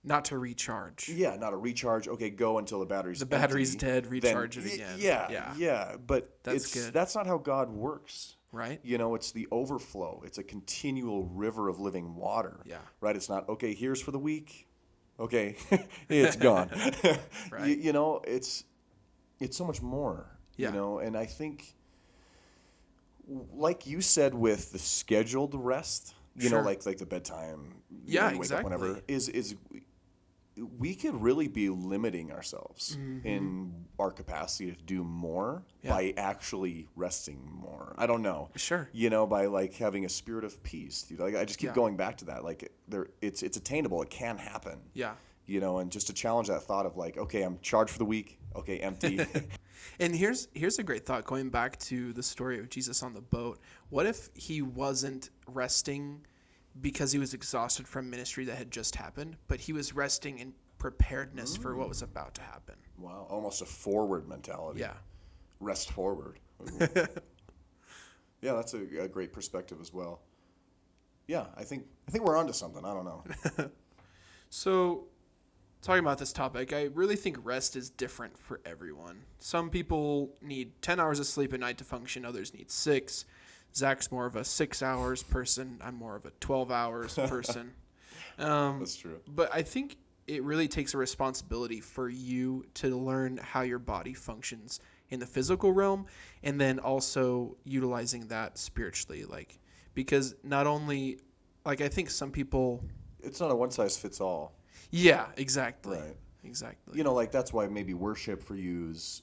Not to recharge. Yeah, not a recharge. Okay, go until the battery's empty, dead, recharge it again. Yeah. But that's good. That's not how God works. Right. It's the overflow. It's a continual river of living water. Yeah. Right? It's not, okay, here's for the week. Okay, it's gone. Right. It's so much more, Yeah. And I think, like you said with the scheduled rest, like the bedtime, you wake up whenever, is we could really be limiting ourselves in our capacity to do more Yeah. by actually resting more. I don't know. Sure. By like having a spirit of peace. Like I just keep Yeah. going back to that. Like it's attainable. It can happen. Yeah. And just to challenge that thought of like, okay, I'm charged for the week. Okay, empty. And here's a great thought going back to the story of Jesus on the boat. What if he wasn't resting because he was exhausted from ministry that had just happened, but he was resting in preparedness for what was about to happen? Wow, almost a forward mentality. Yeah. Rest forward. Yeah, that's a great perspective as well. Yeah, I think we're onto something. I don't know. So, talking about this topic, I really think rest is different for everyone. Some people need 10 hours of sleep a night to function. Others need 6. Zach's more of a 6 hours person. I'm more of a 12 hours person. That's true. But I think it really takes a responsibility for you to learn how your body functions in the physical realm, and then also utilizing that spiritually. Because not only, I think some people... It's not a one size fits all. Yeah, exactly. Right. Exactly. That's why maybe worship for you is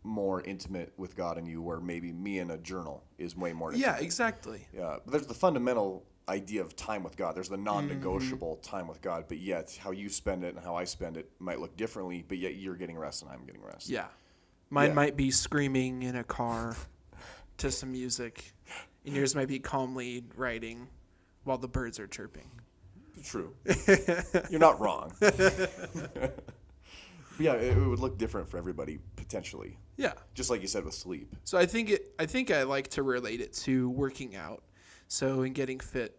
more intimate with God and you, where maybe me in a journal is way more intimate. Yeah, exactly. Yeah, but there's the fundamental idea of time with God. There's the non-negotiable time with God, but yet how you spend it and how I spend it might look differently, but yet you're getting rest and I'm getting rest. Yeah. Mine Yeah. might be screaming in a car to some music, and yours might be calmly writing while the birds are chirping. True. You're not wrong. Yeah, it would look different for everybody, potentially. Yeah. Just like you said with sleep. So I think I like to relate it to working out. So in getting fit,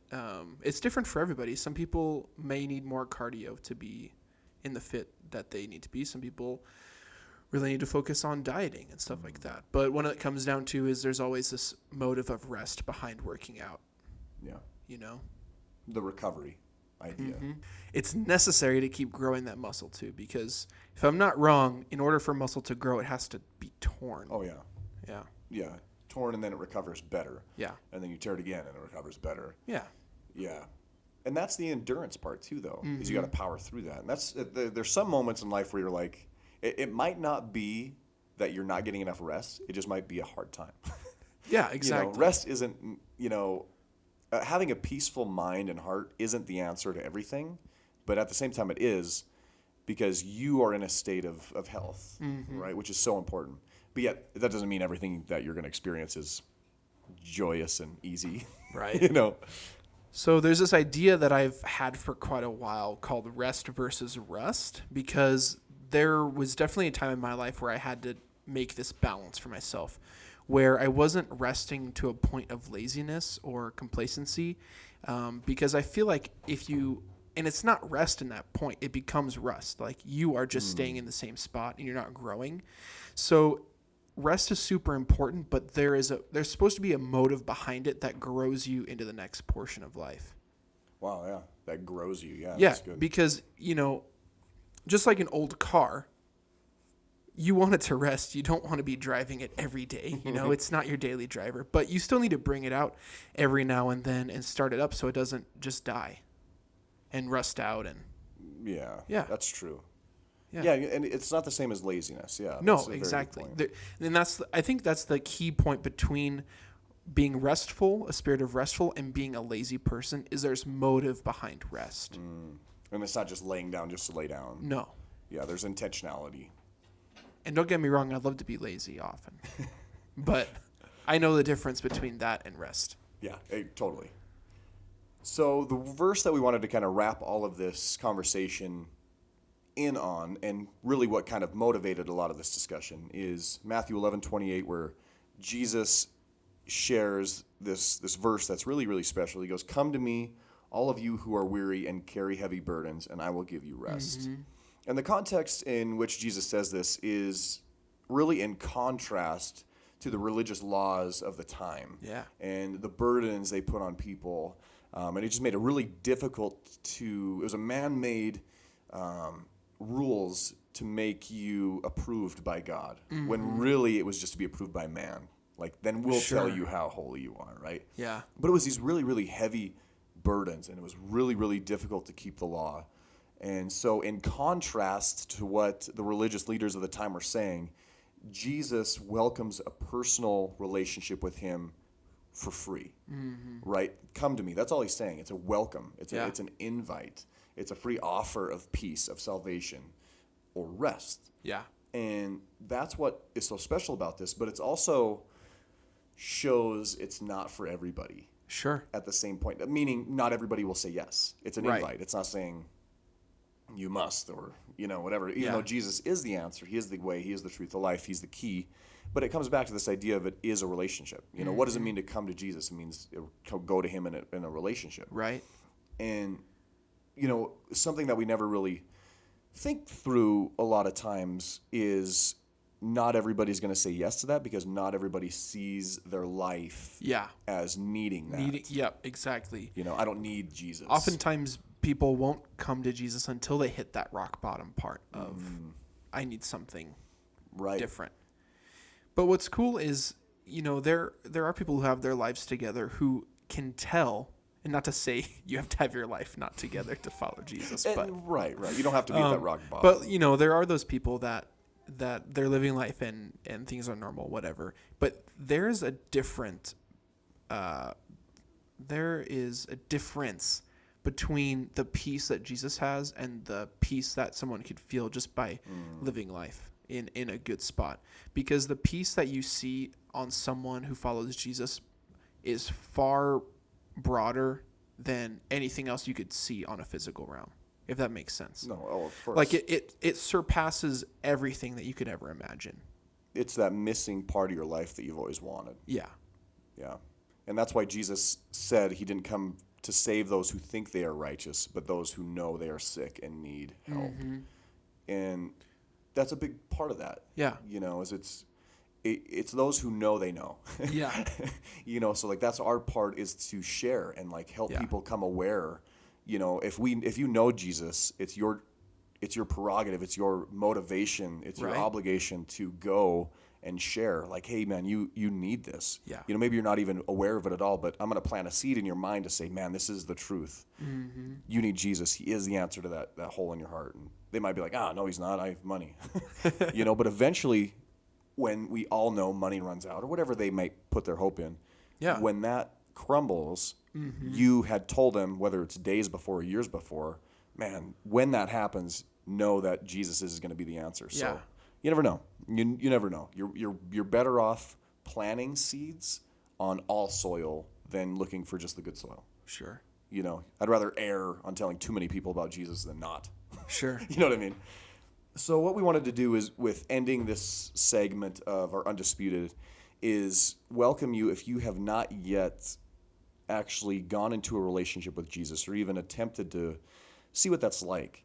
it's different for everybody. Some people may need more cardio to be in the fit that they need to be. Some people really need to focus on dieting and stuff like that. But when it comes down to is there's always this motive of rest behind working out. Yeah. The recovery idea. Mm-hmm. It's necessary to keep growing that muscle too, because if I'm not wrong, in order for muscle to grow, it has to be torn. Oh, yeah. Yeah. Yeah. Torn and then it recovers better. Yeah. And then you tear it again and it recovers better. Yeah. Yeah. And that's the endurance part too, though, is you got to power through that. And that's there's some moments in life where you're like, it might not be that you're not getting enough rest. It just might be a hard time. Yeah, exactly. Rest isn't, having a peaceful mind and heart isn't the answer to everything, but at the same time it is, because you are in a state of health, right, which is so important. But yet that doesn't mean everything that you're going to experience is joyous and easy. Right. So there's this idea that I've had for quite a while called rest versus rust, because there was definitely a time in my life where I had to make this balance for myself, where I wasn't resting to a point of laziness or complacency, because I feel like and it's not rest in that point, it becomes rust. Like you are just staying in the same spot and you're not growing. So rest is super important, but there's supposed to be a motive behind it that grows you into the next portion of life. Wow, yeah, that grows you. Yeah, Yeah, that's good. because, just like an old car, you want it to rest. You don't want to be driving it every day. It's not your daily driver, but you still need to bring it out every now and then and start it up so it doesn't just die and rust out. And yeah, that's true. Yeah. And it's not the same as laziness. Yeah, no, that's a very good exactly. point. And I think that's the key point between being restful, a spirit of restful, and being a lazy person, is there's motive behind rest. And it's not just laying down just to lay down. No. Yeah, there's intentionality. And don't get me wrong, I'd love to be lazy often. But I know the difference between that and rest. Yeah, totally. So the verse that we wanted to kind of wrap all of this conversation in on, and really what kind of motivated a lot of this discussion, is Matthew 11:28, where Jesus shares this verse that's really, really special. He goes, "Come to me, all of you who are weary and carry heavy burdens, and I will give you rest." And the context in which Jesus says this is really in contrast to the religious laws of the time. Yeah. And the burdens they put on people. And it just made it really difficult it was a man-made rules to make you approved by God, when really it was just to be approved by man. Like, then we'll tell you how holy you are, right? Yeah. But it was these really, really heavy burdens, and it was really, really difficult to keep the law. And so in contrast to what the religious leaders of the time were saying, Jesus welcomes a personal relationship with him for free, right? Come to me. That's all he's saying. It's a welcome. It's an invite. It's a free offer of peace, of salvation, or rest. Yeah. And that's what is so special about this. But it's also shows it's not for everybody. Sure. At the same point, meaning not everybody will say yes. It's an Right. invite. It's not saying you must or whatever. Even though Jesus is the answer, he is the way, he is the truth, the life, he's the key. But it comes back to this idea of it is a relationship. What does it mean to come to Jesus? It means to go to him in a relationship. Right. And something that we never really think through a lot of times is not everybody's going to say yes to that, because not everybody sees their life as needing that. Yep, exactly. I don't need Jesus. Oftentimes people won't come to Jesus until they hit that rock bottom part of I need something different. But what's cool is, there are people who have their lives together who can tell, and not to say you have to have your life not together to follow Jesus, but right. You don't have to be at that rock bottom. But there are those people that they're living life and things are normal, whatever. But there is a difference between the peace that Jesus has and the peace that someone could feel just by living life in a good spot. Because the peace that you see on someone who follows Jesus is far broader than anything else you could see on a physical realm, if that makes sense. No, of course. Like it surpasses everything that you could ever imagine. It's that missing part of your life that you've always wanted. Yeah. Yeah. And that's why Jesus said he didn't come to save those who think they are righteous, but those who know they are sick and need help. And that's a big part of that. Yeah. It's those who know they know. Yeah. So like that's our part, is to share and like help people come aware. If you know Jesus, it's your prerogative, it's your motivation, it's your obligation to go and share. Like, hey man, you need this. Yeah. Maybe you're not even aware of it at all, but I'm going to plant a seed in your mind to say, man, this is the truth. You need Jesus. He is the answer to that hole in your heart. And they might be like, no, he's not. I have money. But eventually, when we all know money runs out or whatever they might put their hope in, when that crumbles, you had told them, whether it's days before or years before, man, when that happens, know that Jesus is going to be the answer. So you never know. You never know. You're better off planting seeds on all soil than looking for just the good soil. Sure. I'd rather err on telling too many people about Jesus than not. Sure. You know what I mean? So what we wanted to do is, with ending this segment of our Undisputed, is welcome you, if you have not yet actually gone into a relationship with Jesus or even attempted to see what that's like.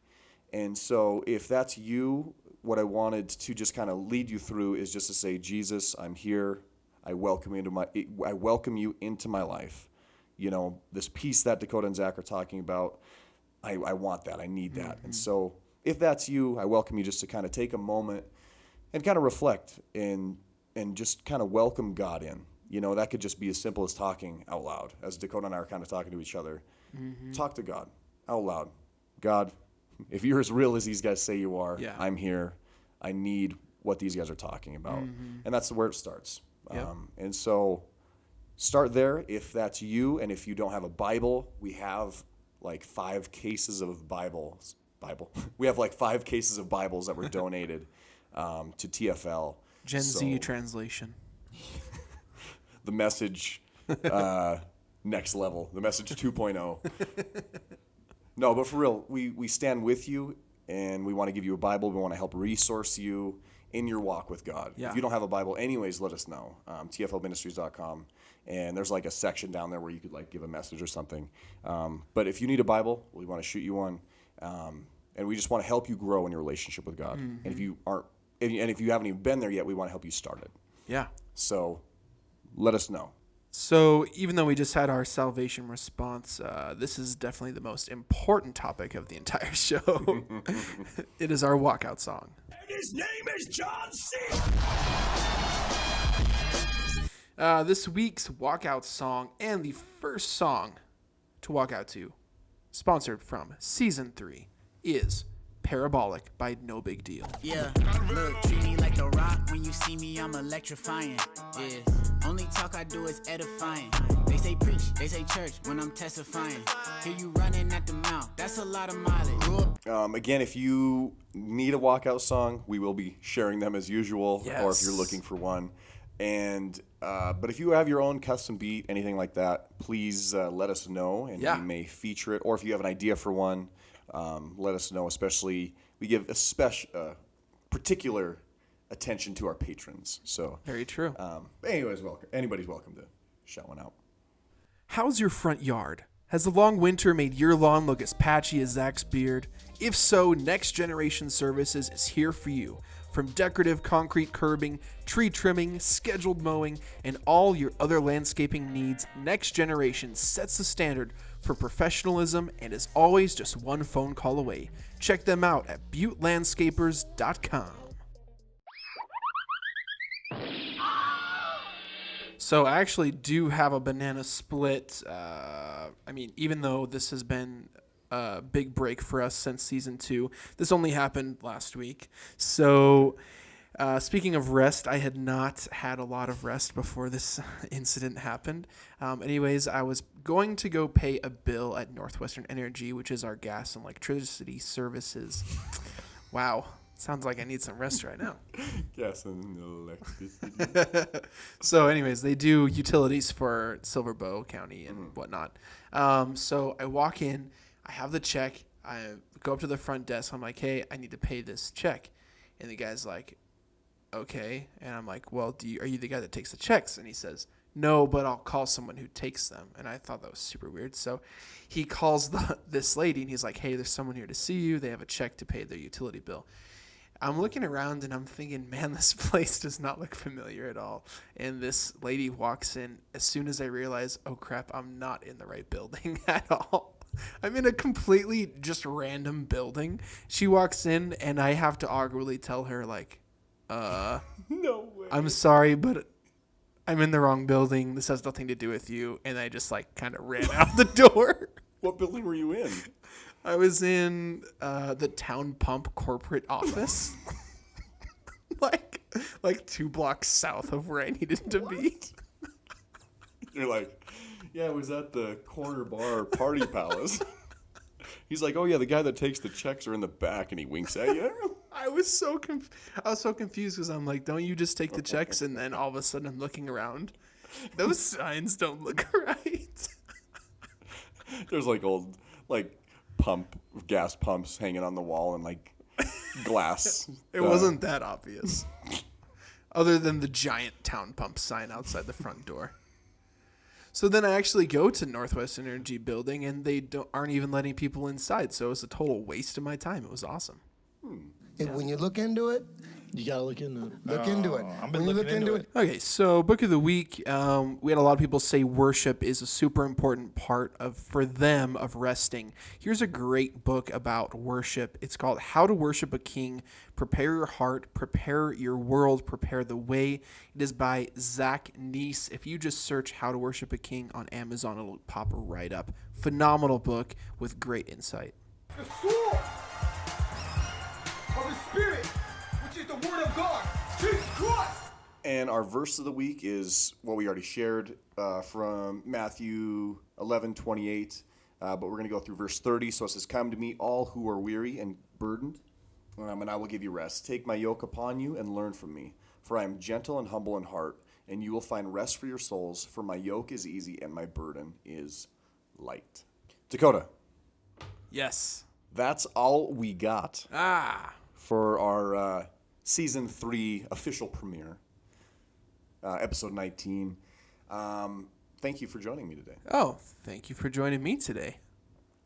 And so if that's you, what I wanted to just kind of lead you through is just to say, Jesus, I'm here. I welcome you into my life. This peace that Dakota and Zach are talking about, I want that. I need that. And so if that's you, I welcome you just to kind of take a moment and kind of reflect and just kind of welcome God in. That could just be as simple as talking out loud, as Dakota and I are kind of talking to each other. Talk to God out loud. God, if you're as real as these guys say you are, I'm here. I need what these guys are talking about. And that's where it starts. And so start there if that's you. And if you don't have a Bible, we have like 5 cases of Bibles. We have like 5 cases of Bibles that were donated to TFL. Gen Z translation. The Message next level. The Message 2.0. No, but for real, we stand with you, and we want to give you a Bible. We want to help resource you in your walk with God. Yeah. If you don't have a Bible anyways, let us know. TFLministries.com. And there's like a section down there where you could like give a message or something. But if you need a Bible, we want to shoot you one. And we just want to help you grow in your relationship with God. And if you haven't even been there yet, we want to help you start it. Yeah. So let us know. So even though we just had our salvation response, this is definitely the most important topic of the entire show. It is our walkout song. And his name is John C. This week's walkout song and the first song to walk out to, sponsored from Season 3, is Parabolic by No Big Deal. Yeah, look, treat me like The Rock. When you see me, I'm electrifying. Yeah, only talk I do is edifying. They say preach, they say church when I'm testifying. Hear you running at the mouth, that's a lot of mileage. Again, if you need a walkout song, we will be sharing them as usual, Yes. or if you're looking for one. And but if you have your own custom beat, anything like that, please let us know, and we may feature it. Or if you have an idea for one, let us know. Especially, we give particular attention to our patrons. So Very true. anyways, anybody's welcome to shout one out. How's your front yard? Has the long winter made your lawn look as patchy as Zach's beard? If so, Next Generation Services is here for you. From decorative concrete curbing, tree trimming, scheduled mowing, and all your other landscaping needs, Next Generation sets the standard for professionalism and is always just one phone call away. Check them out at buttelandscapers.com. So I actually do have a banana split. Even though this has been a big break for us since season 2, this only happened last week. So speaking of rest, I had not had a lot of rest before this incident happened. Anyways, I was going to go pay a bill at Northwestern Energy, which is our gas and electricity services. Wow. Sounds like I need some rest right now. Gas and electricity. So anyways, they do utilities for Silver Bow County and whatnot. So I walk in, I have the check, I go up to the front desk, I'm like, hey, I need to pay this check. And the guy's like, okay. And I'm like, well, are you the guy that takes the checks? And he says, no, but I'll call someone who takes them. And I thought that was super weird. So he calls this lady and he's like, hey, there's someone here to see you. They have a check to pay their utility bill. I'm looking around and I'm thinking, man, this place does not look familiar at all. And this lady walks in as soon as I realize, oh crap, I'm not in the right building at all. I'm in a completely just random building. She walks in and I have to awkwardly tell her like, no way. I'm sorry, but I'm in the wrong building. This has nothing to do with you. And I just kind of ran out the door. What building were you in? I was in the town pump corporate office, like 2 blocks south of where I needed to be. You're like, yeah, it was at the corner bar Party Palace. He's like, oh yeah, the guy that takes the checks are in the back, and he winks at you. I was so confused because I'm like, don't you just take the checks? And then all of a sudden I'm looking around. Those signs don't look right. There's old gas pumps hanging on the wall and glass. It wasn't that obvious. Other than the giant town pump sign outside the front door. So then I actually go to Northwest Energy building and they aren't even letting people inside. So it was a total waste of my time. It was awesome. When you look into it, You gotta look into it. look into it. I've been When you looking look into into it. Okay, so book of the week. We had a lot of people say worship is a super important part for them of resting. Here's a great book about worship. It's called How to Worship a King. Prepare your heart, prepare your world, prepare the way. It is by Zach Neese. If you just search How to Worship a King on Amazon, it'll pop right up. Phenomenal book with great insight. The sword of the Spirit, which is the Word of God, Jesus Christ. And our verse of the week is what we already shared from Matthew 11:28. But we're going to go through verse 30. So it says, come to me, all who are weary and burdened, and I will give you rest. Take my yoke upon you and learn from me, for I am gentle and humble in heart, and you will find rest for your souls, for my yoke is easy and my burden is light. Dakota, Yes. that's all we got for our Season 3 official premiere, Episode 19. Thank you for joining me today. Oh, thank you for joining me today.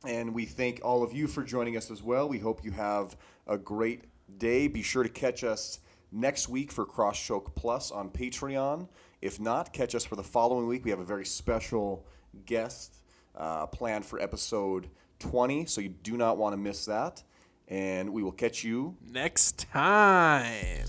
And we thank all of you for joining us as well. We hope you have a great day. Be sure to catch us next week for Cross Choke Plus on Patreon. If not, catch us for the following week. We have a very special guest planned for episode 20, so you do not want to miss that. And we will catch you Next time.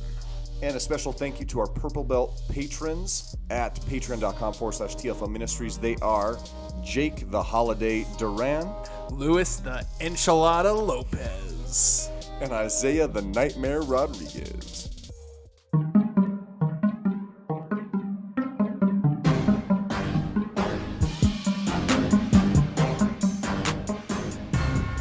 And a special thank you to our Purple Belt patrons at patreon.com/TFL Ministries. They are Jake the Holiday Duran, Louis the Enchilada Lopez, Perez and Isaiah the Nightmare Rodriguez.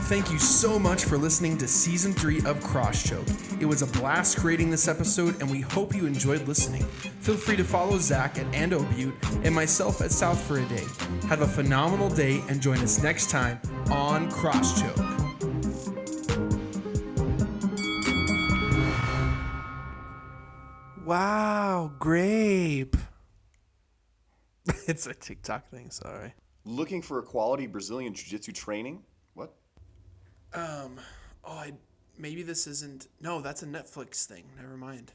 Thank you so much for listening to Season 3 of Cross Choke. It was a blast creating this episode, and we hope you enjoyed listening. Feel free to follow Zach at Ando Butte and myself at South for a Day. Have a phenomenal day, and join us next time on Cross Choke. Wow, grape. It's a TikTok thing, sorry. Looking for a quality Brazilian Jiu-Jitsu training? What? Maybe this isn't. No, that's a Netflix thing. Never mind.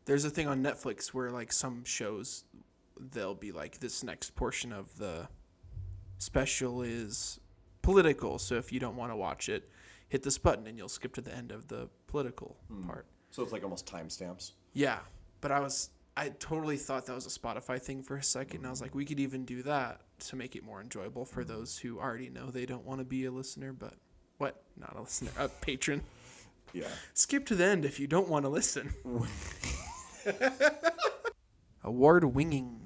There's a thing on Netflix where like some shows, they'll be like, this next portion of the special is political. So if you don't want to watch it, hit this button and you'll skip to the end of the political part. So it's like almost timestamps. Yeah, but I totally thought that was a Spotify thing for a second. And I was like, we could even do that to make it more enjoyable for those who already know they don't want to be a listener, but what? Not a listener, a patron. Yeah. Skip to the end if you don't want to listen. Award-winging.